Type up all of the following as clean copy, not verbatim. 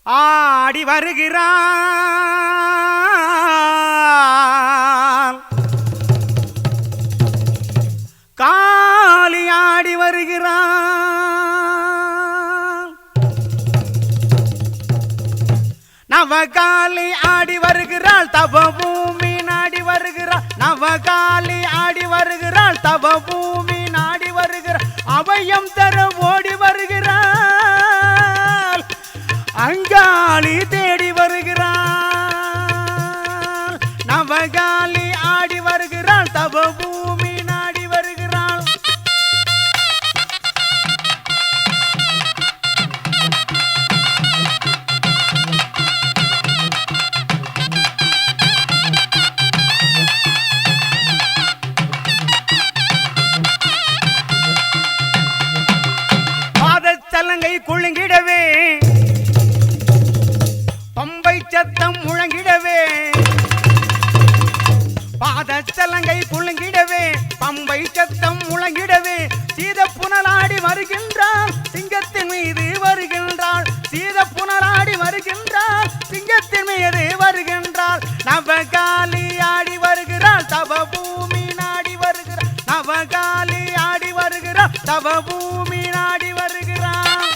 ஆடி வருகிறான் காளி ஆடி வருகிறான் நவகாளி ஆடி வருகிறாள் தவபூமி நாடி வருகிறாள் நவகாளி ஆடி வருகிறாள் தவபூமி நாடி வருகிறாள் அபயம் தர ஓடி வருகிறாள் அங்காளி தேடி வருகிறாள் நவகாளி ஆடி வருகிறாள் தவபூமி நாடி வருகிறாள் பாதச்சலங்கை குலுங்கிடவே பம்பை சத்தம் முழங்கிடவே பாதச்சலங்கை குலுங்கிடவே பம்பை சத்தம் முழங்கிடவே சீத புனலாடி வருகின்றாள் சிங்கத்தின் மீது வருகின்றாள் சீத புனலாடி வருகின்றாள் சிங்கத்தின் மீது வருகின்றாள் நவகாளி ஆடி வருகிறாள் தவபூமி நாடி வருகிறாள் நவகாளி ஆடி வருகிறாள் தவபூமி நாடி வருகிறாள்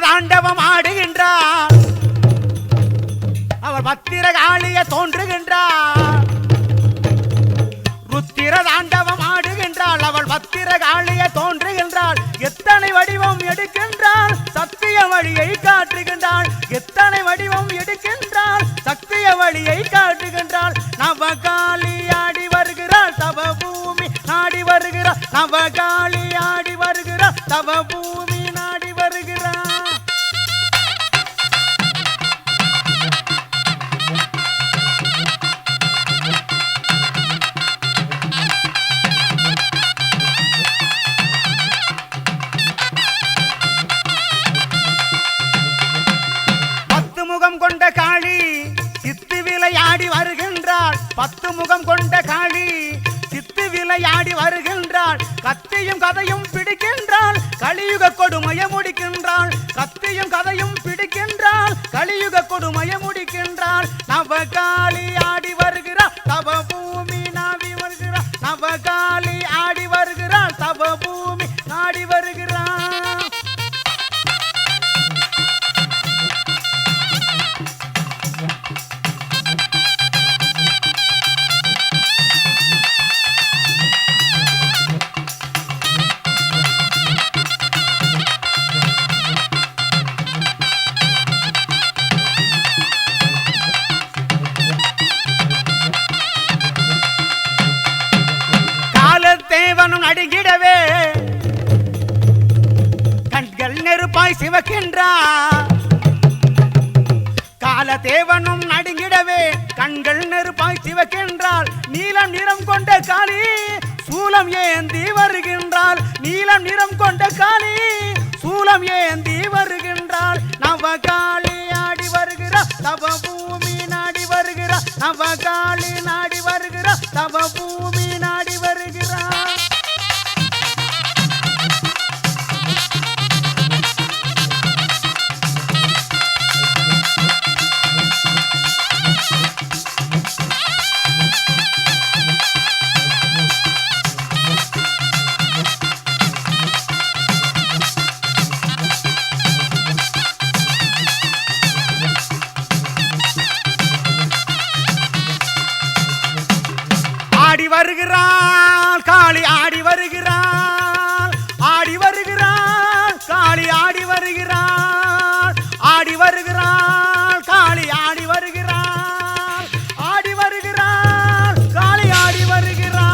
தாண்டவம் ஆடுகின்றார் அவர் பத்திரகாளிய தோன்றுகின்றார் ருத்திர தாண்டவம் ஆடுகின்றாள் அவள் பத்திரகாளிய தோன்றுகின்றாள் எத்தனை வடிவம் எடுக்கின்றாள் சத்திய வழியை காட்டுகின்றாள் எத்தனை வடிவம் எடுக்கின்றாள் சத்திய வழியை காட்டுகின்றாள் நவகாளி ஆடி வருகிறாள் தவபூமி நாடி வருகிறாள் நவகாளி ஆடி வருகிறாள் தவபூமி நாடி வருகிறாள் முகம் கொண்ட காளி சித்து விளையாடி வருகின்றாள் பத்து முகம் கொண்ட காளி சித்து விளையாடி வருகின்றாள் கத்தியும் கதையும் பிடிக்கின்றாள் கலியுக கொடுமைய முடிக்கின்றாள் கத்தியும் கதையும் பிடிக்கின்றாள் கலியுக கொடுமைய முடிக்கின்றாள் நவகாளி ஆடி வருகிறாள் தவபூமி நாடி வருகிறாள் நவகாளி ஆடி வருகிறாள் தவபூமி நாடி வருகிறாள் தேவனும் நடுங்கிடவே கண்கள் நெருப்பாய் சிவக்கின்றார் கால தேவனும் நடுங்கிடவே கண்கள் நெருப்பாய் சிவக்கின்றாள் நீலம் நிறம் கொண்ட காளி சூலம் ஏந்தி வருகின்றாள் நீலம் நிறம் கொண்ட காளி சூலம் ஏந்தி வருகின்றாள் நவகாளி ஆடி வருகிறாள் தவபூமி நாடி வருகிறாள் நவகாளி நாடி வருகிறாள் தவபூமி நாடி வருகிறாள் ஆடி வருகிறாள் காளி ஆடி வருகிறாள் ஆடி வருகிறாள் காளி ஆடி வருகிறாள் ஆடி வருகிறாள் காளி ஆடி வருகிறாள் ஆடி வருகிறாள் காளி ஆடி வருகிறாள்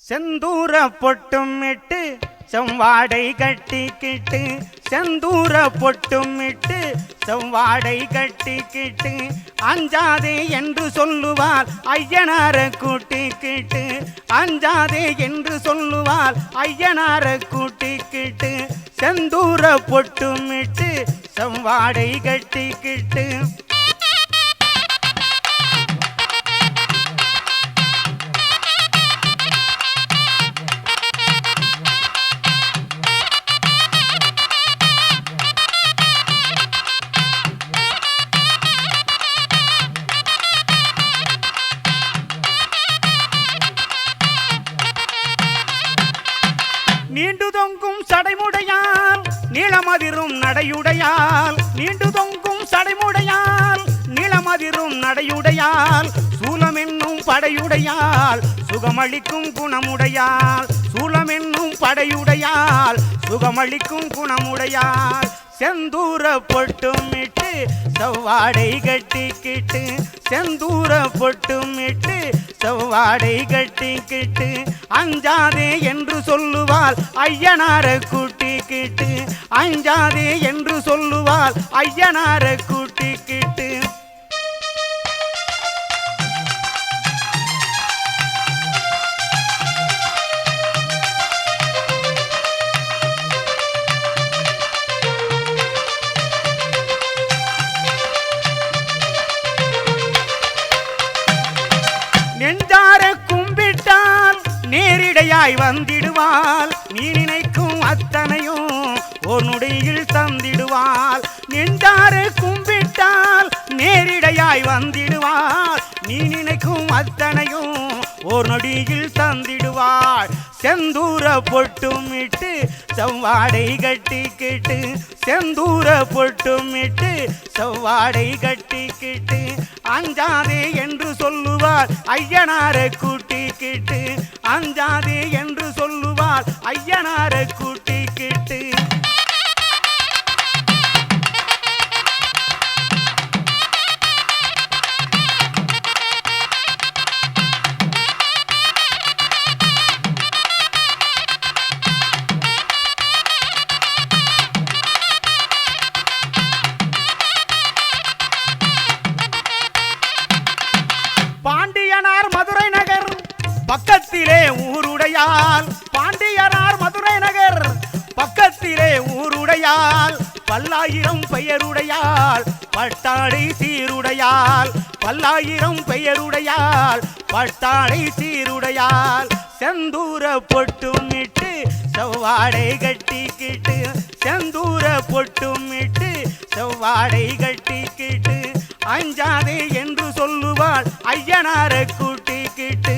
செந்தூர பொட்டும் இட்டு செவ்வாடை கட்டிக்கிட்டு செந்தூர பொட்டும் இட்டு செவ்வாடை கட்டிக்கிட்டு அஞ்சாதே என்று சொல்லுவாள் ஐயனார கூட்டிக்கிட்டு அஞ்சாதே என்று சொல்லுவாள் ஐயனார கூட்டிக்கிட்டு செந்தூர பொட்டும் இட்டு செவ்வாடை கட்டிக்கிட்டு நீண்டு தொங்கும் சடைமுடையால் நீளமதிரும் நடையுடையால் நீண்டு தொங்கும் சடைமுடையால் நீளமதிரும் நடையுடையால் சூலமென்னும் படையுடையால் சுகமளிக்கும் குணமுடையால் சூலமென்னும் படையுடையால் சுகமளிக்கும் குணமுடையால் செந்தூர பொட்டும் இட்டு செவ்வாடை கட்டிக்கிட்டு செந்தூர பொட்டும் இட்டு செவ்வாடை கட்டிக்கிட்டு அஞ்சாதே என்று சொல்லுவாள் ஐயனார கூட்டிக்கிட்டு அஞ்சாதே என்று சொல்லுவாள் ஐயனார கூட்டிக்கிட்டு நெஞ்சார கும்பிட்டால் நேரிடையாய் வந்திடுவாள் நீ நினைக்கும் அத்தனையும் ஒரு நொடியில் தந்திடுவாள் நெஞ்சார கும்பிட்டால் நேரிடையாய் வந்திடுவாள் நீ நினைக்கும் அத்தனையும் ஒரு நொடியில் தந்திடுவாள் செந்தூர பொட்டும் இட்டு செவ்வாடை கட்டிக்கிட்டு செந்தூர பொட்டும் இட்டு செவ்வாடை கட்டிக்கிட்டு அஞ்சாதே என்று சொல்லுவாள் ஐயனார கூட்டிக்கிட்டு அஞ்சாதே என்று சொல்லுவாள் ஐயனார கூட்டிக்கிட்டு பாண்டியனார் மதுரை நகர் பக்கத்திலே ஊருடையால் பாண்டியனார் மதுரை நகர் பக்கத்திலே ஊருடையால் பல்லாயிரம் பெயருடையால் பட்டாடை சீருடையால் பல்லாயிரம் பெயருடையால் பட்டாடை சீருடையால் செந்தூர பொட்டும் இட்டு செவ்வாடை கட்டிக்கிட்டு செந்தூர பொட்டும் இட்டு செவ்வாடை கட்டிக்கிட்டு அஞ்சாதே என்று சொல்லுவாள் ஐயனார கூட்டிக்கிட்டு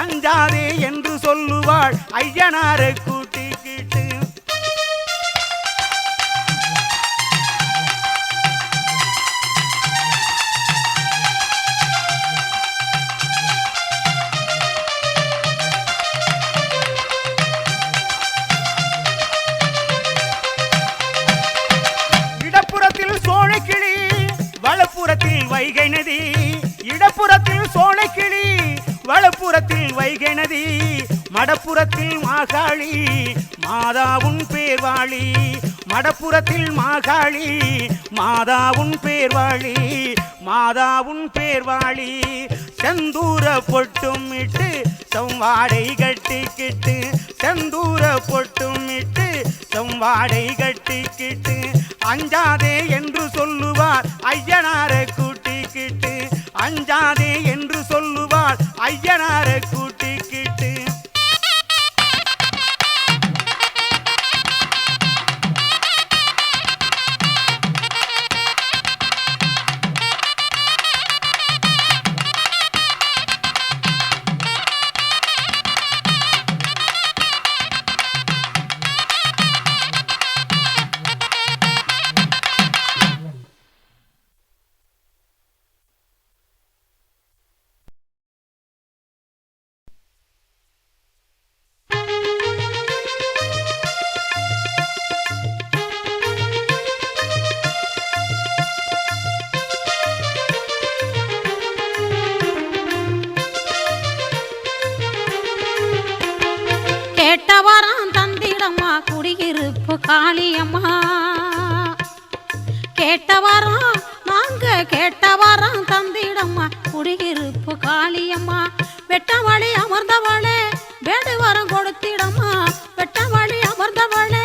அஞ்சாதே என்று சொல்லுவாள் ஐயனார கூட்டிக்கிட்டு இடப்புறத்தில் சோழைக்கிளி வலப்புறத்தில் வைகை நதி இடப்புறத்தில் சோலைக்கிளி வலப்புறத்தில் வைகை நதி மடப்புறத்தில் மாகாளி மாதாவுன் பேர்வாளி மடப்புறத்தில் மாகாளி மாதாவுன் பேர்வாளி மாதாவுன் பேர்வாளி செந்தூர பொட்டும் இட்டு செவ்வாடை கட்டிக்கிட்டு செந்தூர பொட்டும் இட்டு செவ்வாடை கட்டிக்கிட்டு அஞ்சாதே என்று சொல்லுவார் ஐயனார கூட்டிக்கிட்டு அஞ்சாதே என்று சொல்லுவார் ஐயனார கூட்டிக்கிட்டு கேட்டவரம் நாங்க கேட்டவரம் தந்திடம்மா குடியிருப்பு காளியம்மா வெட்டவழி அமர்ந்தவளே வேடுவரம் கொடுத்திடம்மா வெட்டவழி அமர்ந்தவளே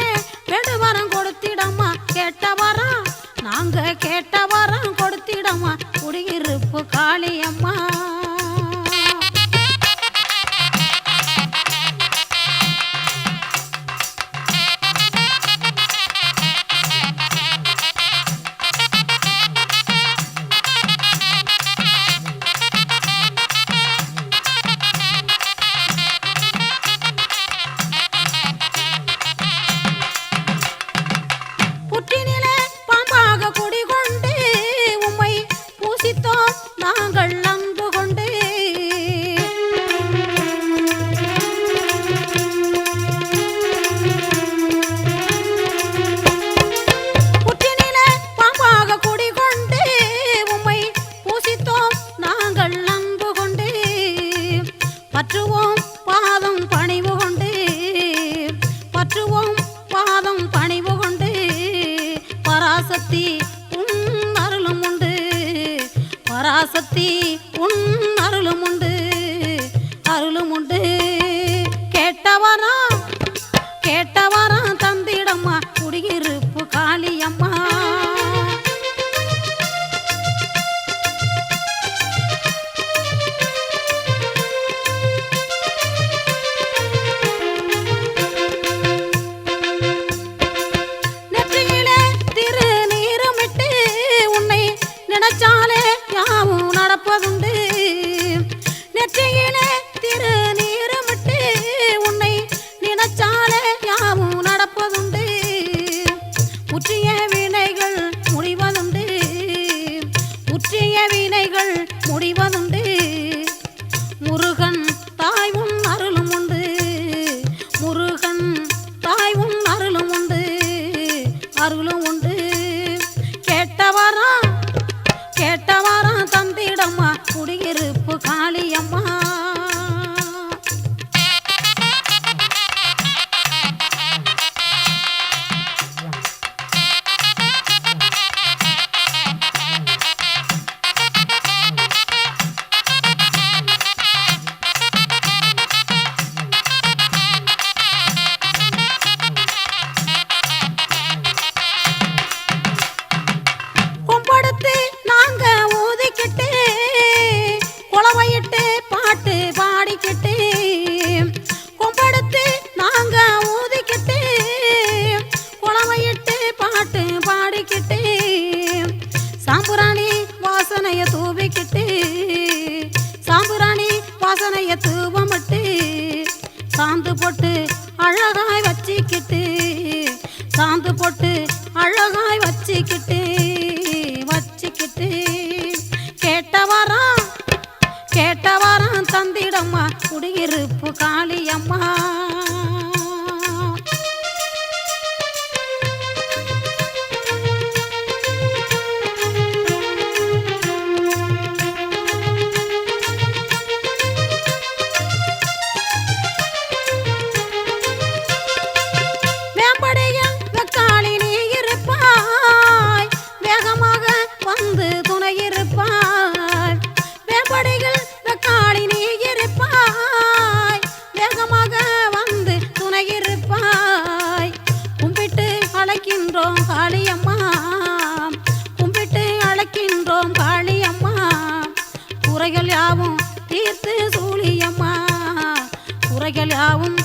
வேடுவரம் கொடுத்திடம்மா கேட்டவரம் நாங்க கேட்டவரம் கொடுத்திடம்மா குடியிருப்பு காளியம்மா புற்றினிலே பாம்பாக குடிகொண்டு உம்மை பூசித்தோம் நாங்கள் அன்பு கொண்டு புற்றினிலே பாம்பாக குடிகொண்டு உம்மை பூசித்தோம் நாங்கள் அன்பு கொண்டு பற்றுவோம் பாதம் பணிவு கொண்டு பற்றுவோம் பாதம் பணிவு கொண்டு பராசக்தி உன் அருளும் உண்டு பராசக்தி உன் அருளும் உண்டு அருளும் உண்டு கேட்டவரம் கேட்டவரம் தந்திடம்மா குடியிருப்பு காளியம்மா நெற்றியிலே திருநீருமிட்டு உன்னை நினைச்சாலே யாவும் நடப்பதுண்டு நெற்றியிலே திருநீருமிட்டு உன்னை நினைச்சாலே யாவும் நடப்பதுண்டு முற்றிய வினைகள் முடிவதுண்டு முற்றிய வினைகள் முடிவதுண்டு முருகன் தாய் உன் அருளும் உண்டு முருகன் தாய் உன் அருளும் உண்டு அருளும் உண்டு கேட்டவரம் கேட்டவரம் தந்திடம்மா குடியிருப்பு காளியம்மா கொம்படுத்து நாங்க ஊதிக்கிட்டு குளவையிட்டு பாட்டு பாடிக்கிட்டு கொம்படுத்து நாங்க ஊதிக்கிட்டு குளவையிட்டு பாட்டு பாடிக்கிட்டு சாம்புராணி வாசனைய தூவிக்கிட்டு சாம்புராணி வாசனைய தூவமிட்டு சாந்து போட்டு அழகாய் வச்சிக்கிட்டு சாந்து போட்டு அழகாய் வச்சிக்கிட்டு வச்சிக்கிட்டு கேட்டவரம் கேட்டவரம் தந்திடம்மா குடியிருப்பு காளியம்மா வேம்படியில் வெக்காளி நீ இருப்பாய் வேகமாக வந்து துணை இருப்பாய் வேம்படியில் வெக்காளி நீ இருப்பாய் வேகமாக வந்து துணை இருப்பாய் கும்பிட்டு அழைக்கின்றோம் காளியம்மா கும்பிட்டு அழைக்கின்றோம் காளியம்மா குறைகள் யாவும் தீர்த்து சூழியம்மா குறைகள் யாவும்